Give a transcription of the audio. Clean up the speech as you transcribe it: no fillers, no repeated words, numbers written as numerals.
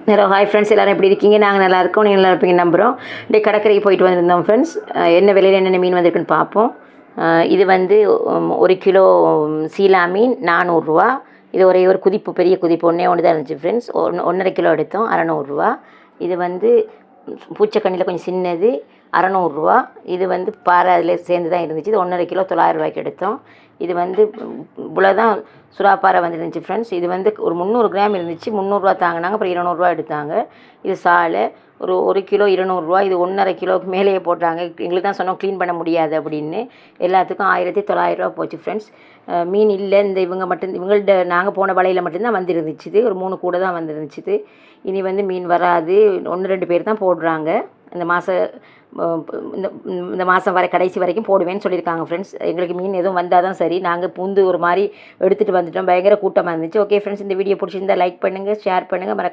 Hello hi friends, எல்லோரும் எப்படி இருக்கீங்க? நாங்கள் நல்லா இருக்கோம், நீங்கள் நல்லா இருப்பீங்க நம்புகிறோம். இன்றைக்கி கடற்கரைக்கு போயிட்டு வந்திருந்தோம் ஃப்ரெண்ட்ஸ். என்ன விலையில் என்னென்ன மீன் வந்திருக்குன்னு பார்ப்போம். இது வந்து 1 கிலோ சீலா மீன் 400 ரூபா. இது ஒரு குதிப்பு, பெரிய குதிப்பு ஒன்று தான் இருந்துச்சு ஃப்ரெண்ட்ஸ். 1.5 கிலோ எடுத்தோம், 600 ரூபா. இது வந்து பூச்சக்கண்ணியில் கொஞ்சம் சின்னது, 600 ரூபா. இது வந்து பாறை அதில் சேர்ந்து தான் இருந்துச்சு. இது 1.5 கிலோ 900 ரூபாய்க்கு எடுத்தோம். இது வந்து இவ்வளோ தான் சுறாப்பாறை வந்துருந்துச்சு ஃப்ரெண்ட்ஸ். இது வந்து ஒரு 300 கிராம் இருந்துச்சு, 300 ரூபா தாங்கினாங்க. அப்புறம் 200 ரூபா எடுத்தாங்க. இது சாலை ஒரு கிலோ 200 ரூபா. இது 1.5 கிலோவுக்கு மேலேயே போட்டாங்க. எங்களுக்கு தான் சொன்னோம் க்ளீன் பண்ண முடியாது அப்படின்னு. எல்லாத்துக்கும் 1900 ரூபா போச்சு ஃப்ரெண்ட்ஸ். மீன் இல்லை, இந்த இவங்கள்ட்ட நாங்கள் போன வலையில் மட்டும்தான் வந்துருந்துச்சு. ஒரு 3 கூட தான் வந்துருந்துச்சு. இனி வந்து மீன் வராது, 1-2 பேர் தான் போடுறாங்க. இந்த மாதம் வர கடைசி வரைக்கும் போடுவேன்னு சொல்லியிருக்காங்க ஃப்ரெண்ட்ஸ். எங்களுக்கு மீன் எதுவும் வந்தால் தான் சரி. நாங்கள் பூந்து ஒரு மாதிரி எடுத்துகிட்டு வந்துட்டோம். பயங்கர கூட்டமாக இருந்துச்சு. ஓகே ஃப்ரெண்ட்ஸ், இந்த வீடியோ பிடிச்சிருந்தா லைக் பண்ணுங்கள், ஷேர் பண்ணுங்கள், மறக்காம